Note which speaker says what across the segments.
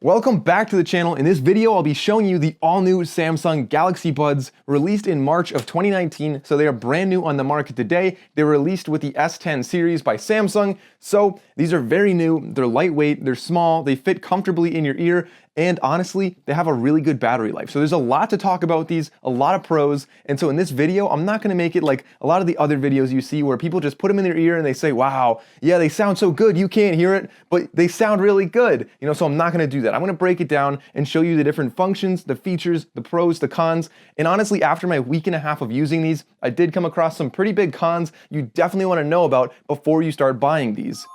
Speaker 1: Welcome back to the channel. In this video, I'll be showing you the all-new Samsung Galaxy Buds released in March of 2019. So they are brand new on the market today. They were released with the S10 series by Samsung. So these are very new, they're lightweight, they're small, they fit comfortably in your ear, and honestly, they have a really good battery life. So there's a lot to talk about these, a lot of pros. And so in this video, I'm not gonna make it like a lot of the other videos you see where people just put them in their ear and they say, wow, yeah, they sound so good, you can't hear it, but they sound really good. So I'm not gonna do that. I'm gonna break it down and show you the different functions, the features, the pros, the cons. And honestly, after my week and a half of using these, I did come across some pretty big cons you definitely wanna know about before you start buying these.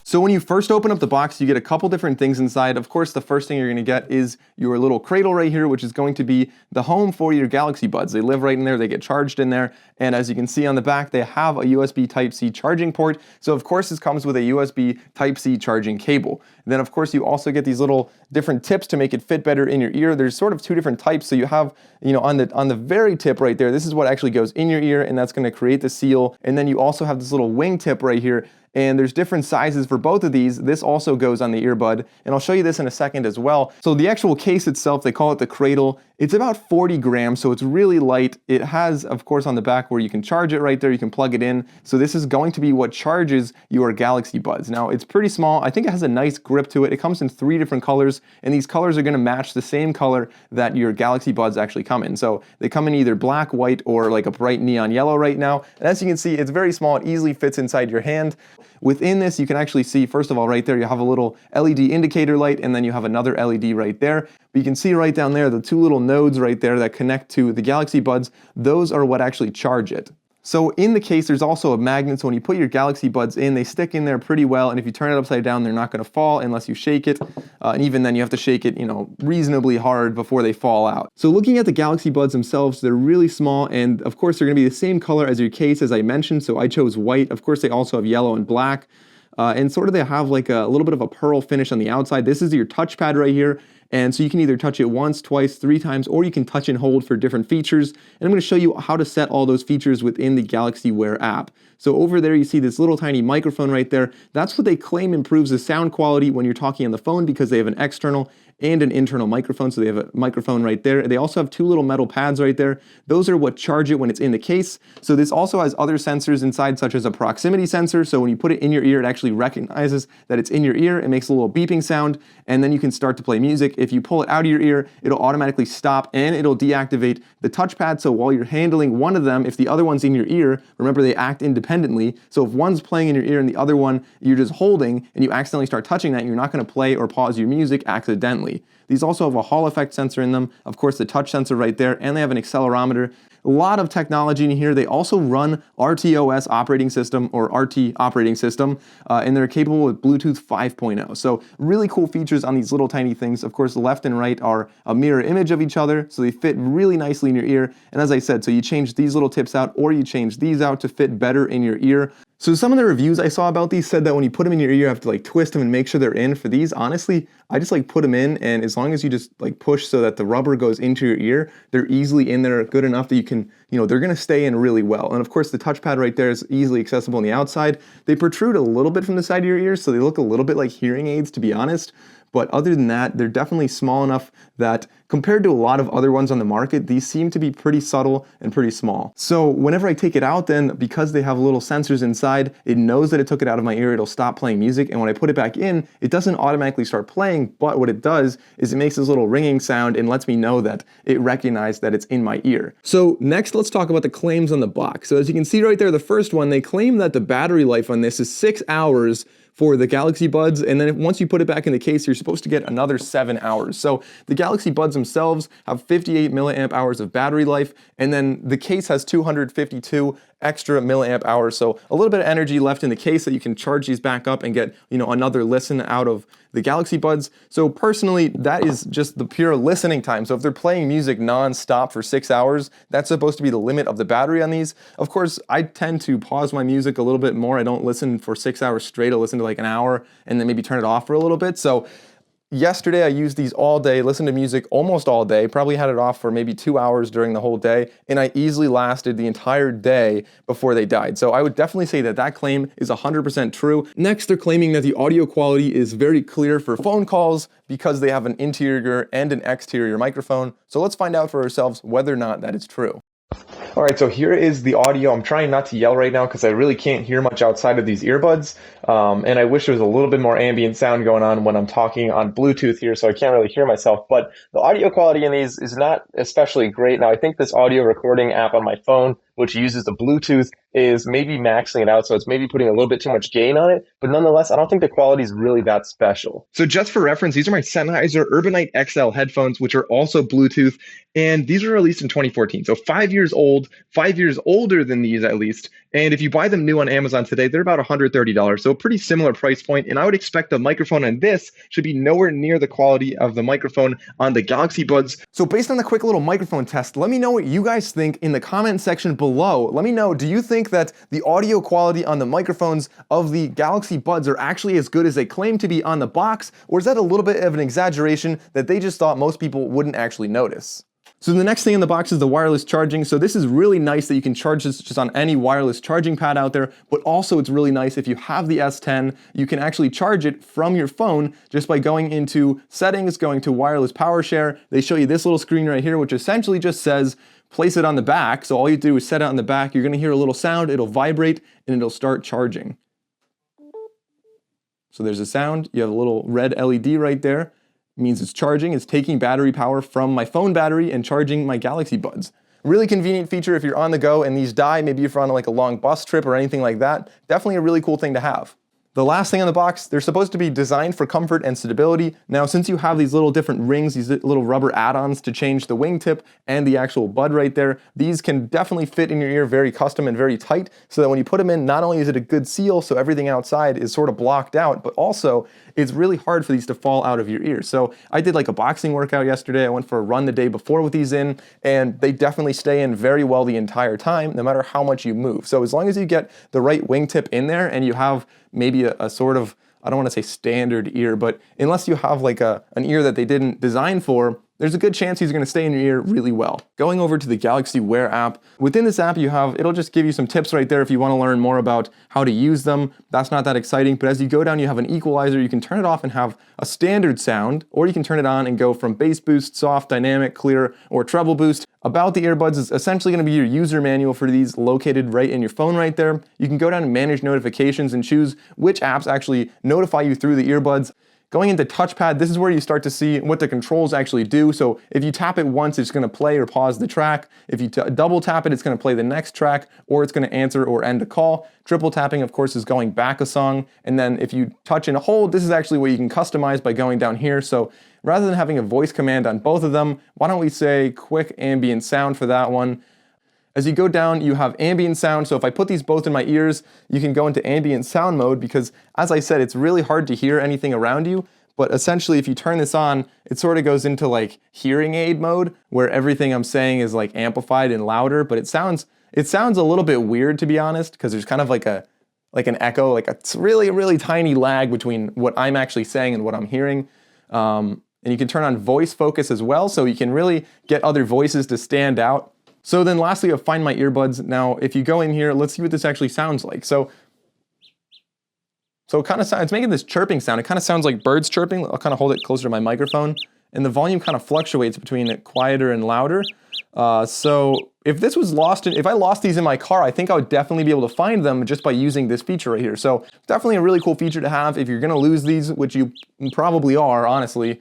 Speaker 1: So when you first open up the box, you get a couple different things inside. Of course, the first thing you're gonna get is your little cradle right here, which is going to be the home for your Galaxy Buds. They live right in there, they get charged in there. And as you can see on the back, they have a USB Type-C charging port. So of course, this comes with a USB Type-C charging cable. And then of course, you also get these little different tips to make it fit better in your ear. There's sort of two different types. So you have, on the very tip right there, this is what actually goes in your ear, and that's gonna create the seal. And then you also have this little wing tip right here. And there's different sizes for both of these. This also goes on the earbud, and I'll show you this in a second as well. So the actual case itself, they call it the cradle. It's about 40 grams, so it's really light. It has, of course, on the back where you can charge it right there, you can plug it in. So this is going to be what charges your Galaxy Buds. Now, it's pretty small. I think it has a nice grip to it. It comes in 3 different colors, and these colors are gonna match the same color that your Galaxy Buds actually come in. So they come in either black, white, or like a bright neon yellow right now. And as you can see, it's very small. It easily fits inside your hand. Within this, you can actually see, first of all, right there, you have a little LED indicator light, and then you have another LED right there. But you can see right down there, the 2 little nodes right there that connect to the Galaxy Buds, those are what actually charge it. So in the case, there's also a magnet, so when you put your Galaxy Buds in, they stick in there pretty well, and if you turn it upside down, they're not gonna fall unless you shake it, and even then you have to shake it, reasonably hard before they fall out. So looking at the Galaxy Buds themselves, they're really small, and of course they're gonna be the same color as your case, as I mentioned, so I chose white. Of course, they also have yellow and black, and sort of they have like a little bit of a pearl finish on the outside. This is your touchpad right here. And so you can either touch it once, twice, 3 times, or you can touch and hold for different features. And I'm going to show you how to set all those features within the Galaxy Wear app. So over there, you see this little tiny microphone right there. That's what they claim improves the sound quality when you're talking on the phone, because they have an external and an internal microphone. So they have a microphone right there. They also have 2 little metal pads right there. Those are what charge it when it's in the case. So this also has other sensors inside, such as a proximity sensor. So when you put it in your ear, it actually recognizes that it's in your ear. It makes a little beeping sound, and then you can start to play music. If you pull it out of your ear, it'll automatically stop, and it'll deactivate the touchpad. So while you're handling one of them, if the other one's in your ear, remember they act independently. So if one's playing in your ear and the other one you're just holding, and you accidentally start touching that, you're not gonna play or pause your music accidentally. These also have a Hall effect sensor in them, of course the touch sensor right there, and they have an accelerometer. A lot of technology in here. They also run RTOS operating system, or RT operating system, and they're capable with Bluetooth 5.0. So really cool features on these little tiny things. Of course, the left and right are a mirror image of each other, so they fit really nicely in your ear. And as I said, so you change these little tips out, or you change these out to fit better in your ear. So some of the reviews I saw about these said that when you put them in your ear, you have to like twist them and make sure they're in. For these, honestly, I just like put them in, and as long as you just like push so that the rubber goes into your ear, they're easily in there good enough that you can, they're gonna stay in really well. And of course, the touchpad right there is easily accessible on the outside. They protrude a little bit from the side of your ears, so they look a little bit like hearing aids, to be honest. But other than that, they're definitely small enough that compared to a lot of other ones on the market, these seem to be pretty subtle and pretty small. So whenever I take it out, then because they have little sensors inside, it knows that it took it out of my ear, it'll stop playing music. And when I put it back in, it doesn't automatically start playing, but what it does is it makes this little ringing sound and lets me know that it recognized that it's in my ear. So next, let's talk about the claims on the box. So as you can see right there, the first one, they claim that the battery life on this is 6 hours for the Galaxy Buds, and then once you put it back in the case, you're supposed to get another 7 hours. So the Galaxy Buds themselves have 58 milliamp hours of battery life, and then the case has 252 extra milliamp hours. So a little bit of energy left in the case that you can charge these back up and get, another listen out of the Galaxy Buds. So personally, that is just the pure listening time. So if they're playing music non-stop for 6 hours, that's supposed to be the limit of the battery on these. Of course, I tend to pause my music a little bit more. I don't listen for 6 hours straight. I listen to like an hour and then maybe turn it off for a little bit. So Yesterday, I used these all day, listened to music almost all day, probably had it off for maybe 2 hours during the whole day, and I easily lasted the entire day before they died. So I would definitely say that that claim is 100% true. Next, they're claiming that the audio quality is very clear for phone calls because they have an interior and an exterior microphone. So let's find out for ourselves whether or not that is true. All right, so here is the audio. I'm trying not to yell right now because I really can't hear much outside of these earbuds. And I wish there was a little bit more ambient sound going on when I'm talking on Bluetooth here, so I can't really hear myself. But the audio quality in these is not especially great. Now, I think this audio recording app on my phone, which uses the Bluetooth, is maybe maxing it out, so it's maybe putting a little bit too much gain on it. But nonetheless, I don't think the quality is really that special. So just for reference, these are my Sennheiser Urbanite XL headphones, which are also Bluetooth, and these were released in 2014. So 5 years old, 5 years older than these at least. And if you buy them new on Amazon today, they're about $130. So a pretty similar price point. And I would expect the microphone on this should be nowhere near the quality of the microphone on the Galaxy Buds. So based on the quick little microphone test, let me know what you guys think in the comment section below. Let me know, do you think that the audio quality on the microphones of the Galaxy Buds are actually as good as they claim to be on the box? Or is that a little bit of an exaggeration that they just thought most people wouldn't actually notice? So the next thing in the box is the wireless charging. So this is really nice that you can charge this just on any wireless charging pad out there, but also it's really nice if you have the S10, you can actually charge it from your phone just by going into settings, going to wireless power share. They show you this little screen right here, which essentially just says, place it on the back. So all you do is set it on the back. You're gonna hear a little sound, it'll vibrate, and it'll start charging. So there's a sound, you have a little red LED right there. It means it's charging, it's taking battery power from my phone battery and charging my Galaxy Buds. Really convenient feature if you're on the go and these die, maybe if you're on like a long bus trip or anything like that. Definitely a really cool thing to have. The last thing on the box, they're supposed to be designed for comfort and stability. Now, since you have these little different rings, these little rubber add-ons to change the wingtip and the actual bud right there, these can definitely fit in your ear very custom and very tight, so that when you put them in, not only is it a good seal, so everything outside is sort of blocked out, but also it's really hard for these to fall out of your ear. So I did like a boxing workout yesterday. I went for a run the day before with these in, and they definitely stay in very well the entire time, no matter how much you move. So as long as you get the right wingtip in there and you have maybe a sort of, I don't want to say standard ear, but unless you have like an ear that they didn't design for, there's a good chance these are going to stay in your ear really well. Going over to the Galaxy Wear app, within this app it'll just give you some tips right there if you want to learn more about how to use them. That's not that exciting, but as you go down, you have an equalizer. You can turn it off and have a standard sound, or you can turn it on and go from bass boost, soft, dynamic, clear, or treble boost. About the earbuds is essentially going to be your user manual for these, located right in your phone right there. You can go down and manage notifications and choose which apps actually notify you through the earbuds. Going into touchpad, this is where you start to see what the controls actually do. So if you tap it once, it's gonna play or pause the track. If you double tap it, it's gonna play the next track, or it's gonna answer or end a call. Triple tapping, of course, is going back a song. And then if you touch and hold, this is actually what you can customize by going down here. So rather than having a voice command on both of them, why don't we say quick ambient sound for that one? As you go down, you have ambient sound. So if I put these both in my ears, you can go into ambient sound mode because, as I said, it's really hard to hear anything around you. But essentially, if you turn this on, it sort of goes into like hearing aid mode, where everything I'm saying is like amplified and louder. But it sounds a little bit weird, to be honest, because there's kind of like an echo, like a really, really tiny lag between what I'm actually saying and what I'm hearing. And you can turn on voice focus as well, so you can really get other voices to stand out. So then lastly, I'll find my earbuds. Now, if you go in here, let's see what this actually sounds like. So it kind of sounds, it's making this chirping sound. It kind of sounds like birds chirping. I'll kind of hold it closer to my microphone. And the volume kind of fluctuates between quieter and louder. So if this was lost, if I lost these in my car, I think I would definitely be able to find them just by using this feature right here. So definitely a really cool feature to have if you're gonna lose these, which you probably are, honestly.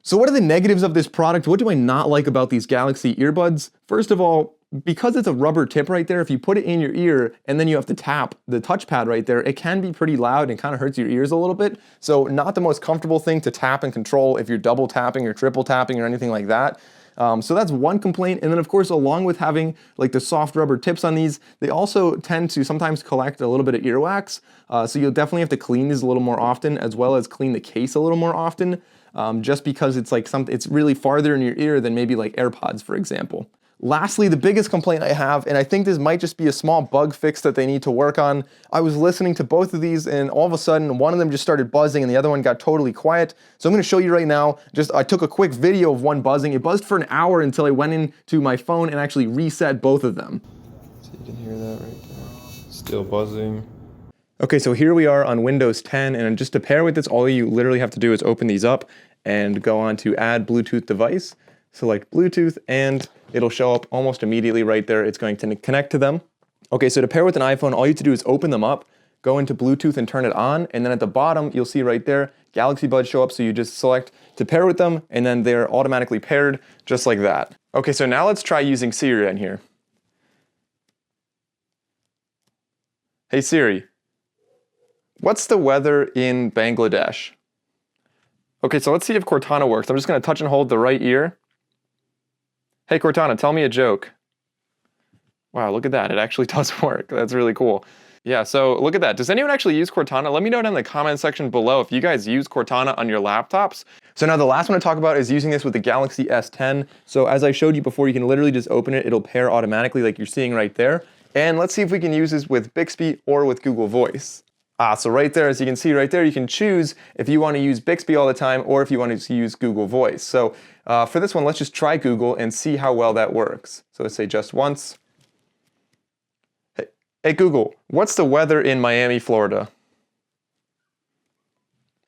Speaker 1: So what are the negatives of this product? What do I not like about these Galaxy earbuds? First of all, because it's a rubber tip right there, if you put it in your ear and then you have to tap the touchpad right there, it can be pretty loud and kind of hurts your ears a little bit. So not the most comfortable thing to tap and control if you're double tapping or triple tapping or anything like that. So that's one complaint. And then of course, along with having like the soft rubber tips on these, they also tend to sometimes collect a little bit of earwax. So you'll definitely have to clean these a little more often, as well as clean the case a little more often, just because it's like it's really farther in your ear than maybe like AirPods, for example. Lastly, the biggest complaint I have, and I think this might just be a small bug fix that they need to work on. I was listening to both of these and all of a sudden one of them just started buzzing and the other one got totally quiet. So I'm going to show you right now. I took a quick video of one buzzing. It buzzed for an hour until I went into my phone and actually reset both of them.
Speaker 2: So you can hear that right there. Still buzzing.
Speaker 1: Okay, so here we are on Windows 10, and just to pair with this, all you literally have to do is open these up and go on to add Bluetooth device, select Bluetooth, and it'll show up almost immediately right there. It's going to connect to them. Okay, so to pair with an iPhone, all you have to do is open them up, go into Bluetooth and turn it on, and then at the bottom, you'll see right there, Galaxy Buds show up, so you just select to pair with them, and then they're automatically paired, just like that. Okay, so now let's try using Siri in here. Hey Siri, what's the weather in Bangladesh? Okay, so let's see if Cortana works. I'm just gonna touch and hold the right ear. Hey Cortana, tell me a joke. Wow, look at that, it actually does work. That's really cool. Yeah, so look at that. Does anyone actually use Cortana? Let me know down in the comment section below if you guys use Cortana on your laptops. So now the last one to talk about is using this with the Galaxy S10. So as I showed you before, you can literally just open it. It'll pair automatically like you're seeing right there. And let's see if we can use this with Bixby or with Google Voice. So right there, as you can see right there, you can choose if you want to use Bixby all the time or if you want to use Google Voice. So for this one, let's just try Google and see how well that works. So let's say just once. Hey Google, what's the weather in Miami, Florida?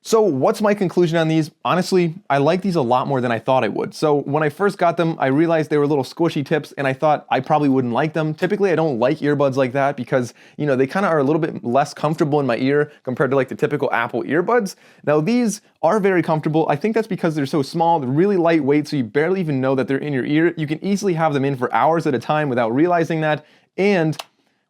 Speaker 1: So what's my conclusion on these? Honestly, I like these a lot more than I thought I would. So when I first got them, I realized they were little squishy tips and I thought I probably wouldn't like them. Typically, I don't like earbuds like that because, you know, they kind of are a little bit less comfortable in my ear compared to like the typical Apple earbuds. Now these are very comfortable. I think that's because they're so small, they're really lightweight, so you barely even know that they're in your ear. You can easily have them in for hours at a time without realizing that. And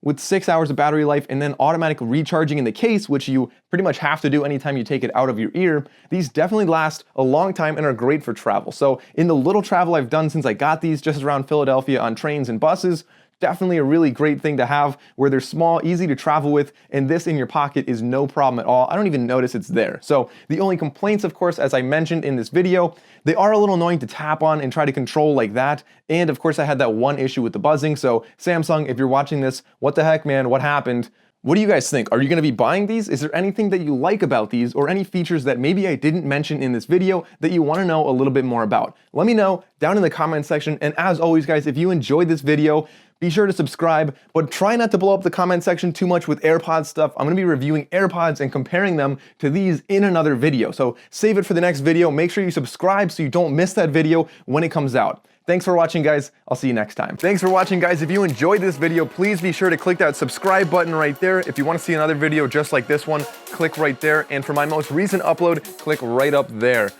Speaker 1: with 6 hours of battery life and then automatic recharging in the case, which you pretty much have to do anytime you take it out of your ear, these definitely last a long time and are great for travel. So in the little travel I've done since I got these just around Philadelphia on trains and buses, definitely a really great thing to have where they're small, easy to travel with, and this in your pocket is no problem at all. I don't even notice it's there. So the only complaints, of course, as I mentioned in this video, they are a little annoying to tap on and try to control like that. And of course, I had that one issue with the buzzing. So Samsung, if you're watching this, what the heck, man, what happened? What do you guys think? Are you gonna be buying these? Is there anything that you like about these or any features that maybe I didn't mention in this video that you wanna know a little bit more about? Let me know down in the comment section. And as always, guys, if you enjoyed this video, be sure to subscribe, but try not to blow up the comment section too much with AirPods stuff. I'm gonna be reviewing AirPods and comparing them to these in another video. So save it for the next video. Make sure you subscribe so you don't miss that video when it comes out. Thanks for watching, guys. I'll see you next time. Thanks for watching, guys. If you enjoyed this video, please be sure to click that subscribe button right there. If you want to see another video just like this one, click right there. And for my most recent upload, click right up there.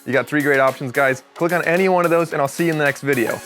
Speaker 1: You got 3 great options, guys. Click on any one of those and I'll see you in the next video.